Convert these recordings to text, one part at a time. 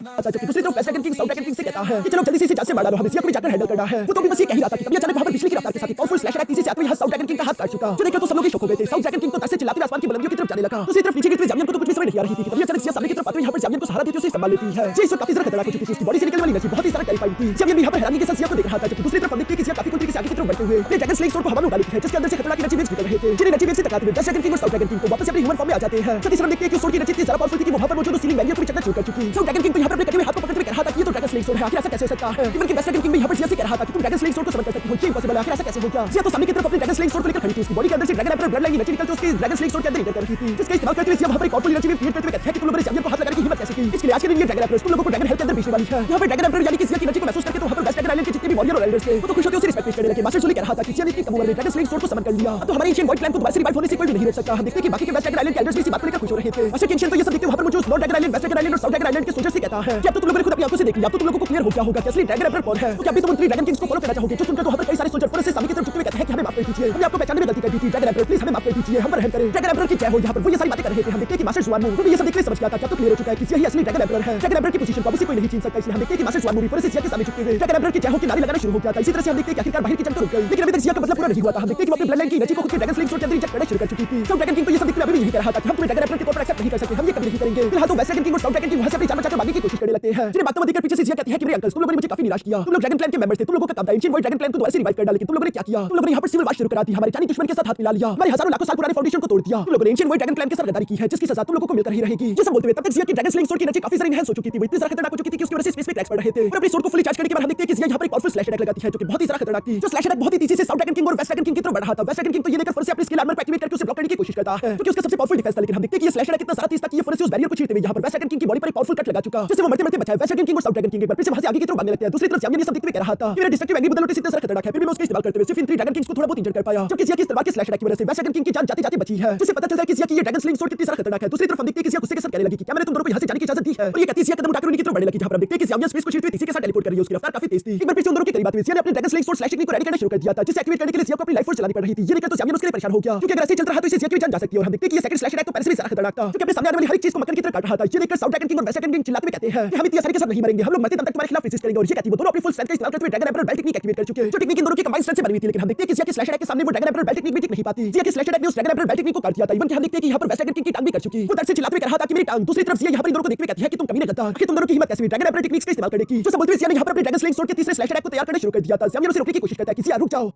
दूसरी तरफ waste king south king से कहता है कि चलो जल्दी से जान से मार डालो, हमें सिया को भी जाकर हैंडल करना है। वो तो भी बस ये कह ही रहा था कि तभी अचानक वहां पर बिजली की रफ्तार के साथ एक पावरफुल स्लैश अटैक तेजी से आते हुए यहाँ साउथ किंग का हाथ काट चुका। जो देखकर तो सब लोग शॉक हो गए थे। साउथ किंग तो तरस से चिल्लाते हुए आसमान की बुलंदियों की तरफ जाने लगा। दूसरी तरफ नीचे गिरते हुए जामियन को तो कुछ भी समझ नहीं आ रही थी। तभी अचानक सिया सामने की तरफ आते हुए यहाँ पर जामियन को सहारा देती हुए उसे संभाल लेती है। जी इस वक्त काफी ज्यादा खतरनाक हो चुकी थी। उसकी बॉडी से निकलने वाली एनर्जी बहुत ही ज्यादा टेरिफाइंग थी। जामियन भी यहाँ पर हैरानी के साथ सिया को देख रहा था, जबकि दूसरी तरफ हम देखते हैं कि सिया काफी कुल तरीके से आगे की तरफ बढ़ते हुए अपने ड्रैगन स्लेइंग स्वॉर्ड को हवा में उड़ा लेती है, जिसके अंदर से खतरनाक एनर्जी वेव्स निकल रहे थे। जिन एनर्जी वेव्स से टकराते हुए वेस्ट किंग और साउथ किंग को वापस अपने ह्यूमन फॉर्म में आ जाते हैं। साथ ही हम देखते हैं कि उस स्वॉर्ड की एनर्जी इतनी ज्यादा पावरफुल थी कि वो वहां पर मौजूद सीलिंग वैल्यू को भी चकना कर चुकी। साउथ किंग तो यहाँ पर अपने कटे हुए हाथ को पकड़ते हुए कह रहा था कि ये तो ड्रैगन स्लेइंग स्वॉर्ड है, आखिर ऐसा कैसे हो सकता है। इवन कि वेस्ट किंग भी यहाँ पर सिया से कह रहा था कि तुम ड्रैगन स्लेइंग स्वॉर्ड को समझ कर सकती हो, ये इम्पॉसिबल है, आखिर ऐसा कैसे हो गया। सिया तो सामने की तरफ अपने ड्रैगन स्लेइंग स्वॉर्ड को लेकर खड़ी थी। उसकी बॉडी के अंदर से dragon emperor blood line energy निकलती उसके ड्रैगन स्लेइंग स्वॉर्ड के अंदर इंटर कर रही थी, जिसका इस्तेमाल करते हुए सिया वहां पर एक पावरफुल एनर्जी क्रिएट करते हुए कहता है कि तुम लोगों ने जामियन को हाथ लगाने की हिम्मत कैसे की। इसके लिए आज के दिन ये ड्रैगन एम्पर तुम लोगों को ड्रैगन हेल्थ के अंदर भेजने वाली है। यहाँ पर ड्रैगन एम्पर यानी कि सिया की एनर्जी को महसूस करके तो वहां पर वेस्ट ड्रैगन आइलैंड के जितने भी वॉरियर और एल्डर्स थे वो तो खुश होकर उसे रिस्पेक्ट करने लगे। मास्टर सूली कह रहा था कि सिया ने इतनी कम उम्र में ड्रैगन स्लेइंग स्वॉर्ड को समझ कर लिया, अब तो हमारी एशियन वाइट प्लान को दोबारा से रिवाइव होने से कोई भी नहीं रोक सकता। हम देखते हैं कि बाकी के वेस्ट ड्रैगन आइलैंड के एल्डर्स भी इसी बात को लेकर खुश हो रहे थे। मास्टर किंग तो ये सब देखते वहां पर मौजूद north dragon island, west dragon island और साउथ ड्रैगन आइलैंड के सोल्जर्स से कहता है कि अब तो तुम लोगों ने खुद अपनी आंखों से देख लिया, अब तो तुम लोगों को क्लियर हो गया होगा कि असली ड्रैगन एम्पर कौन है। तो क्या अभी तुम उन 3 ड्रैगन किंग्स को फॉलो करना चाहोगे जो सुनकर तो वहां पर कई सारे सोल्जर फौरन से सामने की तरफ झुकते हुए कहते हैं कि हमें माफ कर दीजिए, हमने आपको पहचानने में गलती कर दी थी। ड्रैगन एम्पर प्लीज हमें माफ कर दीजिए, हम पर रहम करें, ड्रैगन एम्पर की जय हो। यहाँ पर वो ये सारी बातें कर रहे थे। हम देखते हैं कि मास्टर जुआन वो भी ये सब देखकर समझ गया था कि अब तो क्लियर हो चुका है कि सिया ही असली ड्रैगन एम्पर है। ड्रैगन एम्पर की पोजीशन को अब उसे कोई नहीं छीन सकता। इसलिए हम देखते हैं कि मास्टर जुआन भी फौरन से सिया के सामने झुकते हुए ड्रैगन एम्पर की जय हो के नारे लगाना शुरू हो गया था। इसी तरह से हम देखते हैं कि आखिरकार बाहर की जंग तो रुक गई, लेकिन अभी तक सिया का मतलब पूरा नहीं हुआ था। हम देखते हैं कि वो अपने ब्लड लाइन की एनर्जी को खुद के ड्रैगन स्लेइंग स्वॉर्ड के अंदर इंजेक्ट करना शुरू कर चुकी थी। साउथ ड्रैगन किंग तो ये सब देखते हुए अभी भी यही कह रहा था कि हम तुम्हें ड्रैगन एम्पर के तौर पर एक्सेप्ट नहीं कर सकते, हम ये कभी नहीं करेंगे। फिलहाल तो वेस्ट किंग और साउथ ड्रैगन किंग वहां से अपनी जान बचाकर भागने की कोशिश करने लगते हैं। जिन्हें बातों में देखकर पीछे से सिया कहती है कि मेरे अंकल्स तुम लोगों ने मुझे काफी निराश किया, तुम लोग ड्रैगन प्लान के मेंबर्स थे, तुम लोगों का काम था एंशिएंट वाइट ड्रैगन प्लान को दोबारा से रिवाइव करना, लेकिन तुम लोगों ने क्या किया, तुम लोगों ने यहाँ पर सिविल वार शुरू करा दी, हमारे जानी दुश्मन के साथ हाथ मिला लिया, हमारे हजारों लाखों साल पुराने फाउंडेशन को तोड़ दिया, तुम लोगों ने एंशिएंट वाइट ड्रैगन प्लान के साथ गद्दारी की है, जिसकी सजा तुम लोगों को मिलकर ही रहेगी। ये सब बोलते हुए तब तक सिया की ड्रैगन स्लेइंग स्वॉर्ड की एनर्जी काफी सारी एनहांस हो चुकी थी, वो इतनी ज्यादा खतरनाक हो चुकी थी कि उसकी वजह से स्पेस में क्रैक्स पड़ रहे थे। और अपनी स्वॉर्ड को फुली चार्ज करने के बाद हम देखते हैं कि सिया यहाँ पर एक पावरफुल स्लैश अटैक लगाती है जो कि बहुत ही ज्यादा खतरनाक थी। जो स्लैश अटैक बहुत ही तेजी से साउथ ड्रैगन किंग और वेस्ट ड्रैगन किंग की तरफ बढ़ रहा था। वेस्ट ड्रैगन किंग तो ये देखकर फिर से अपनी स्किल आर्मर को एक्टिवेट करके उसे ब्लॉक करने की कोशिश करता है क्योंकि उसका सबसे पावरफुल डिफेंस था। लेकिन हम देखते हैं कि ये स्लैश अटैक इतना ज्यादा तेज था कि ये फिर से उस बैरियर को चीरते हुए यहाँ पर वेस्ट ड्रैगन किंग की बॉडी पर एक पावरफुल कट लगा चुका, जिससे वो मरते मरते बचा है। वेस्ट ड्रैगन किंग और साउथ ड्रैगन किंग फिर से वहां से आगे की तरफ भागने लगते हैं। दूसरी तरफ जामियन ये सब देखते हुए कह रहा था कि मेरा डिस्ट्रक्टिव एंग्री बदल इतना ज्यादा खतरनाक है, फिर भी मैं उसका इस्तेमाल करते हुए सिर्फ इन 3 ड्रैगन किंग्स को थोड़ा बहुत इंजर कर पाया, जबकि सिया की तलवार के स्लैश अटैक की वजह से वेस्ट ड्रैगन किंग की जान जाते जाते बची है, जिससे पता चलता है कि सिया की ये ड्रैगन स्लेइंग स्वॉर्ड कितनी ज्यादा खतरनाक है। दूसरी तरफ हम देखते हैं कि सिया गुस्से के साथ कहने लगी कि क्या मैंने तुम दोनों को यहाँ से जाने की इजाजत दी है, और ये कहती है सिया कदम उठाकर उनकी तरफ बढ़ने लगी, जहां पर हम देखते हैं कि जामियन स्पेस को चीरते हुए तीसरे के साथ टेलीपोर्ट कर रही है। उसकी रफ्तार काफी तेज थी। एक बार फिर से उन दोनों के करीब आते हुए सिया ने अपने dragon slaying sword slash technique को रेडी करना शुरू कर दिया था, जिसे एक्टिवेट करने के लिए सिया को अपनी लाइफ फोर्स चलानी पड़ रही थी। ये देखकर तो जामियन उसके लिए परेशान हो गया क्योंकि अगर ऐसे चलता रहा तो इसे सिया की जान जा सकती है। और हम देखते हैं कि ये सेकंड स्लैश अटैक तो पहले से भी ज्यादा खतरनाक था, क्योंकि अपने सामने आने वाली हर एक चीज को मक्खन की तरह काट रहा था। ये देखकर साउथ ड्रैगन किंग और वेस्ट ड्रैगन किंग चिल्लाते हुए कहते हैं कि हम इतनी आसानी के साथ नहीं मरेंगे, हम लोग मरते दम तक तुम्हारे खिलाफ रेजिस्ट करेंगे। और ये कहती है वो दोनों अपनी फुल स्ट्रेंथ का इस्तेमाल करते हुए dragon emperor belt technique activate कर चुके हैं, जो टेक्निक इन दोनों की कंबाइंड स्ट्रेंथ से बनी हुई थी। लेकिन हम देखते हैं कि सिया के स्लैश अटैक के सामने वो ड्रैगन एम्पर बेल्ट टेक्निक भी टिक नहीं पाती। सिया के स्लैश अटैक ने उस ड्रैगन एम्पर बेल्ट टेक्निक को काट दिया था। इवन कि हम देखते हैं कि यहाँ पर वेस्ट ड्रैगन किंग की टांग भी कर चुकी, वो दर्द से चिल्लाते हुए कह रहा था कि मेरी टांग। दूसरी तरफ सिया यहाँ पर इन दोनों को देखते हुए कहती है कि तुम कभी नहीं करता कि तुम दोनों की हिम्मत कैसे हुई ड्रैगन एम्पर टेक्निक्स का इस्तेमाल करने की। जो सब बोलते हुए सिया ने यहाँ पर अपने ड्रैगन स्लेइंग स्वॉर्ड के तीसरे स्लैश अटैक को तैयार करना शुरू कर दिया था। जामियन उसे रोकने की कोशिश करता है कि सिया रुक जाओ,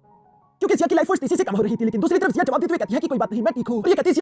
क्योंकि सिया की लाइफ फोर्स तेजी से कम हो रही थी। लेकिन दूसरी तरफ सिया जवाब देते हुए कहती है कि कोई बात नहीं, मैं ठीक हूँ। और ये कहती है